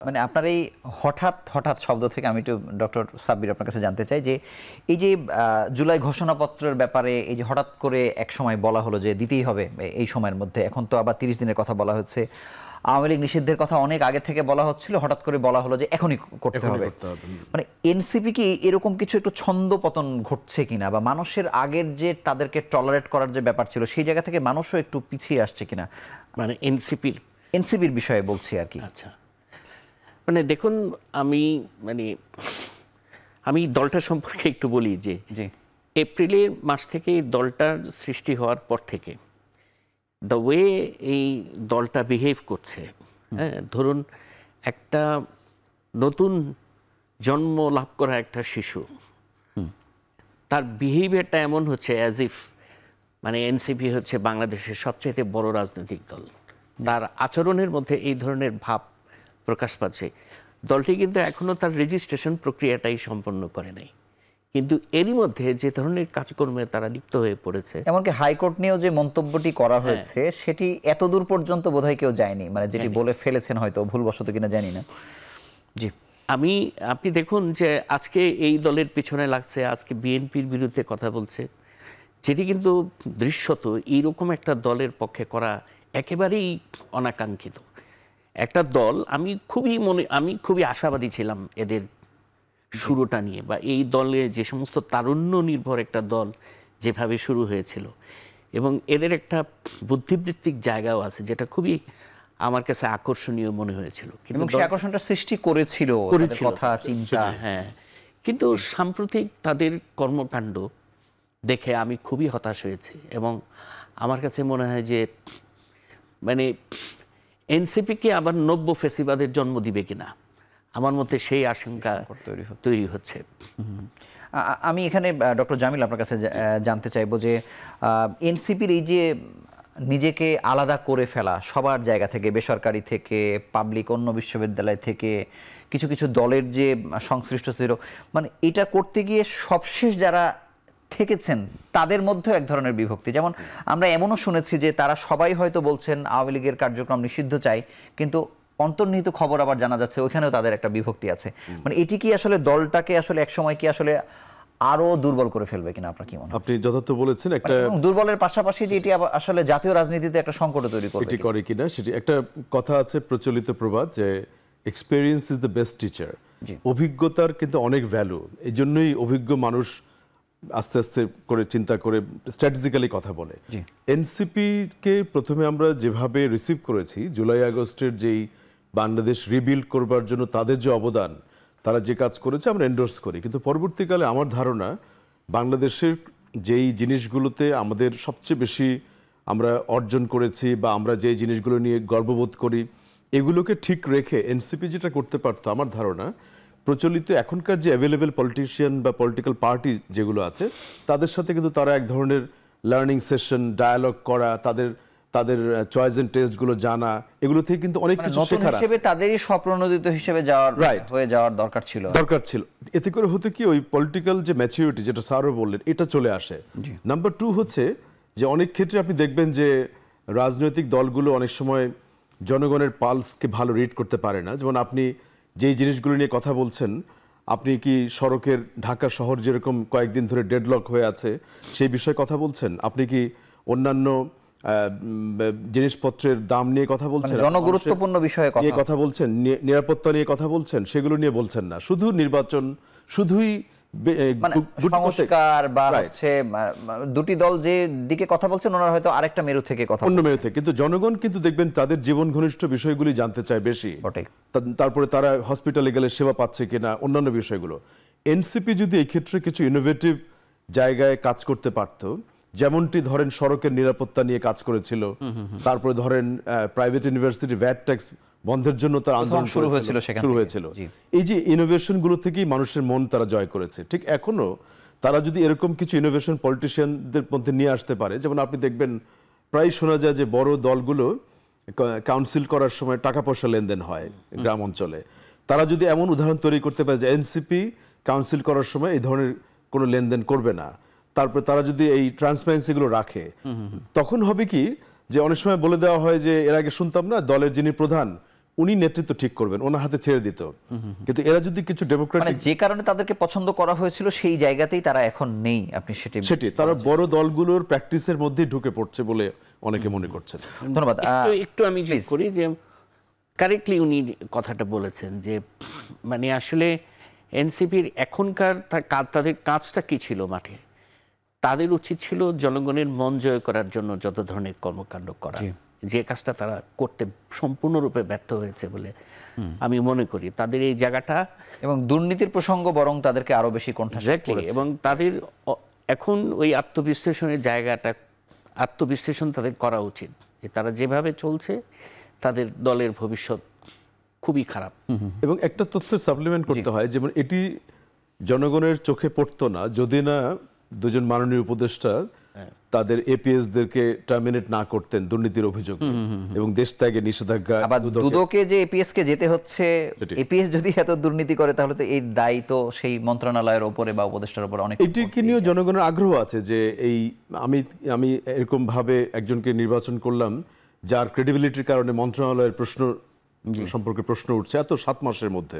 মানে আপনার এই হঠাৎ হঠাৎ শব্দ থেকে আমি একটু ডক্টর সাব্বির আপনার কাছে জানতে চাই যে এই যে জুলাই ঘোষণাপত্রের ব্যাপারে এই যে হঠাৎ করে এক সময় বলা হলো যে দিতেই হবে এই সময়ের মধ্যে, এখন তো আবার 30 দিনের কথা বলা হচ্ছে। আওয়ামী লীগ নিষিদ্ধের কথা অনেক আগে থেকে বলা হচ্ছিল, হঠাৎ করে বলা হলো যে এখনই করতে হবে। মানে এনসিপি কি এরকম কিছু একটু ছন্দ পতন ঘটছে কিনা, বা মানুষের আগের যে তাদেরকে টলারেট করার যে ব্যাপার ছিল সেই জায়গা থেকে মানুষও একটু পিছিয়ে আসছে কিনা, মানে এনসিপির বিষয়ে বলছি আর কি। আচ্ছা, মানে দেখুন, আমি দলটা সম্পর্কে একটু বলি যে এপ্রিলের মাস থেকে দলটার সৃষ্টি হওয়ার পর থেকে দ্য ওয়ে এই দলটা বিহেভ করছে, হ্যাঁ, ধরুন একটা নতুন জন্ম লাভ করা একটা শিশু, তার বিহেভিয়ারটা এমন হচ্ছে অ্যাজ ইফ মানে এনসিপি হচ্ছে বাংলাদেশের সবচেয়ে বড় রাজনৈতিক দল। তার আচরণের মধ্যে এই ধরনের ভাব প্রকাশ পাচ্ছে। দলটি কিন্তু এখনও তার রেজিস্ট্রেশন প্রক্রিয়াটাই সম্পন্ন করে নাই, কিন্তু এরই মধ্যে যে ধরনের কাজকর্মে তারা লিপ্ত হয়ে পড়েছে, এমনকি হাইকোর্ট নিয়েও যে মন্তব্যটি করা হয়েছে সেটি এত দূর পর্যন্ত বোধহয় কেউ যায়নি, মানে যেটি বলে ফেলেছেন হয়তো ভুলবশত কিনা জানি না। জি, আপনি দেখুন যে আজকে এই দলের পিছনে লাগছে, আজকে বিএনপির বিরুদ্ধে কথা বলছে, যেটি কিন্তু দৃশ্যত এইরকম একটা দলের পক্ষে করা একেবারেই অনাকাঙ্ক্ষিত একটা দল। আমি খুবই আশাবাদী ছিলাম এদের শুরুটা নিয়ে, বা এই দলে যে সমস্ত তারুণ্য নির্ভর একটা দল যেভাবে শুরু হয়েছিল, এবং এদের একটা বুদ্ধিবৃত্তিক জায়গাও আছে যেটা খুবই আমার কাছে আকর্ষণীয় মনে হয়েছিল, এবং সেই আকর্ষণটা সৃষ্টি করেছিল কথা চিন্তা। হ্যাঁ, কিন্তু সাম্প্রতিক তাদের কর্মকাণ্ড দেখে আমি খুবই হতাশ হয়েছি, এবং আমার কাছে মনে হয় যে মানে এনসিপিকে আবার নব্য ফেসিবাদের জন্ম দিবে কিনা, আমার মতে সেই আশঙ্কা তৈরি হচ্ছে। আমি এখানে ডক্টর জামিল আপনার কাছে জানতে চাইবো যে এনসিপির এই যে নিজেকে আলাদা করে ফেলা সবার জায়গা থেকে, বেসরকারি থেকে, পাবলিক অন্য বিশ্ববিদ্যালয় থেকে, কিছু কিছু দলের যে সংশ্লিষ্ট ছিল, মানে এটা করতে গিয়ে সবশেষ যারা থেকেছেন তাদের মধ্যে এক ধরনের বিভক্তি। যেমন আমরা এমনও শুনেছি যে তারা সবাই হয়তো বলছেন আওয়ামী লীগের কার্যক্রম নিষিদ্ধ চাই, কিন্তু অন্তর্নিহিত খবর আবার জানা যাচ্ছে ওইখানেও তাদের একটা বিভক্তি আছে। মানে এটি কি আসলে দলটাকে আসলে একসময় কি আসলে আরো দুর্বল করে ফেলবে কিনা, আপনার কি মনে হয়? আপনি যথার্থ বলেছেন, একটা দুর্বলের পাশাপাশি যে এটি আসলে জাতীয় রাজনীতিতে একটা সংকট তৈরি করবে, এটি করে কিনা সেটি একটা কথা আছে, প্রচলিত প্রবাদ যে experience is the best teacher. অভিজ্ঞতার কিন্তু অনেক ভ্যালু, এই জন্যই অভিজ্ঞ মানুষ আস্তে আস্তে করে চিন্তা করে স্ট্র্যাটেজিক্যালি কথা বলে। এনসিপিকে প্রথমে আমরা যেভাবে রিসিভ করেছি, জুলাই আগস্টের যেই বাংলাদেশ রিবিল্ড করবার জন্য তাদের যে অবদান, তারা যে কাজ করেছে আমরা এন্ডোর্স করি, কিন্তু পরবর্তীকালে আমার ধারণা বাংলাদেশের যেই জিনিসগুলোতে আমাদের সবচেয়ে বেশি আমরা অর্জন করেছি বা আমরা যেই জিনিসগুলো নিয়ে গর্ববোধ করি, এগুলোকে ঠিক রেখে এনসিপি যেটা করতে পারতো, আমার ধারণা প্রচলিত এখনকার যে অ্যাভেলেবেল পলিটিশিয়ান বা পলিটিক্যাল পার্টি যেগুলো আছে তাদের সাথে কিন্তু তারা এক ধরনের লার্নিং সেশন, ডায়ালগ করা, তাদের চয়েস এন্ড টেস্টগুলো জানা, এগুলো থেকে কিন্তু অনেক কিছু শেখার আছে। তাদেরই স্বপ্রণোদিত হিসেবে হয়ে যাওয়ার দরকার ছিল। এতে করে হতে কি ওই পলিটিক্যাল যে ম্যাচুরিটি যেটা স্যারও বললেন এটা চলে আসে। নাম্বার 2 হচ্ছে যে অনেক ক্ষেত্রে আপনি দেখবেন যে রাজনৈতিক দলগুলো অনেক সময় জনগণের পালসকে ভালো রিড করতে পারে না। যেমন আপনি যেই জিনিসগুলো নিয়ে কথা বলছেন, আপনি কি সড়কের ঢাকা শহর যেরকম কয়েকদিন ধরে ডেডলক হয়ে আছে সেই বিষয়ে কথা বলছেন, আপনি কি অন্যান্য জিনিসপত্রের দাম নিয়ে কথা বলছেন, জনগুরুত্বপূর্ণ বিষয়ে কথা বলছেন, নিরাপত্তা নিয়ে কথা বলছেন, সেগুলো নিয়ে বলছেন না। শুধু নির্বাচন, শুধুই সংস্কার বা হচ্ছে দুটি দল যে দিকে কথা বলছেন ওনারা হয়তো আরেকটা মেরু থেকে কথা অন্য মেরু থেকে, কিন্তু জনগণ কিন্তু দেখবেন তাদের জীবন ঘনিষ্ঠ বিষয়গুলি জানতে চায় বেশি। তারপরে তারা হসপিটালে গেলে সেবা পাচ্ছে কিনা, অন্যান্য বিষয়গুলো। এনসিপি যদি এই ক্ষেত্রে কিছু ইনোভেটিভ জায়গায় কাজ করতে পারত, যেমনটি ধরেন সড়কের নিরাপত্তা নিয়ে কাজ করেছিল, তারপরে ধরেন প্রাইভেট ইউনিভার্সিটি ভ্যাট ট্যাক্স বন্ধের জন্য তার আন্দোলন শুরু হয়েছিল। এই যে ইনোভেশন গুলো থেকেই মানুষের মন তারা জয় করেছে। ঠিক এখনো তারা যদি এরকম কিছু ইনোভেশন পলিটিশিয়ানদের মধ্যে নিয়ে আসতে পারে, যেমন আপনি দেখবেন প্রায় শোনা যায় যে বড় দলগুলো কাউন্সিল করার সময় টাকা পয়সা লেনদেন হয় গ্রাম অঞ্চলে, তারা যদি এমন উদাহরণ তৈরি করতে পারে যে এনসিপি কাউন্সিল করার সময় এই ধরনের কোনো লেনদেন করবে না, তারপরে তারা যদি এই ট্রান্সপারেন্সিগুলো রাখে, তখন হবে কি যে অনেক সময় বলে দেওয়া হয় যে এর আগে শুনতাম না দলের যিনি প্রধান উনি নেতৃত্ব ঠিক করবেন, ওনার হাতে ছেড়ে দিত। কিন্তু এরা যদি কিছু মানে ডেমোক্রেটিক, যে কারণে তাদেরকে পছন্দ করা হয়েছিল সেই জায়গাতেই তারা এখন নেই, আপনি সেটি তারা বড় দলগুলোর প্র্যাকটিসের মধ্যেই ঢুকে পড়ছে বলে অনেকে মনে করছেন। ধন্যবাদ। একটু আমি যোগ করি যে কারেক্টলি উনি কথাটা বলেছেন যে মানে আসলে এনসিপির এখনকার তাদের কাজটা কি ছিল মাঠে, তাদের উচিত ছিল জনগণের মন জয় করার জন্য যত ধরনের কর্মকাণ্ড করা, যে কাজটা তারা করতে সম্পূর্ণরূপে ব্যর্থ হয়েছে বলে আমি মনে করি। তাদের এই জায়গাটা এবং দুর্নীতির প্রসঙ্গ বরং তাদেরকে আরো বেশি কণ্ঠাসা করেছে। এবং তাদের এখন ওই আত্মবিশ্লেষণের জায়গাটা, আত্মবিশ্লেষণ তাদের করা উচিত যে তারা যেভাবে চলছে তাদের দলের ভবিষ্যৎ খুবই খারাপ। এবং একটা তথ্য সাপ্লিমেন্ট করতে হয়, যেমন এটি জনগণের চোখে পড়তো না যদি না দুজন মাননীয় উপদেষ্টা তাদের এপিএসদেরকে টার্মিনেট না করতেন দুর্নীতির অভিযোগ এবং দেশ ত্যাগে নিষেধাজ্ঞা। আবার দুদকে যে এপিএস কে যেতে হচ্ছে, সেটি। এপিএস যদি এত দুর্নীতি করে তাহলে তো এই দায় তো সেই মন্ত্রণালয়ের উপরে বা উপদেষ্টার উপরে অনেক। এটিকে নিয়েও জনগণের আগ্রহ আছে যে এই আমি এরকম ভাবে একজনকে নির্বাচন করলাম যার ক্রেডিবিলিটির কারণে মন্ত্রণালয়ের প্রশ্ন সম্পর্কে প্রশ্ন উঠছে এত 7 মাসের মধ্যে।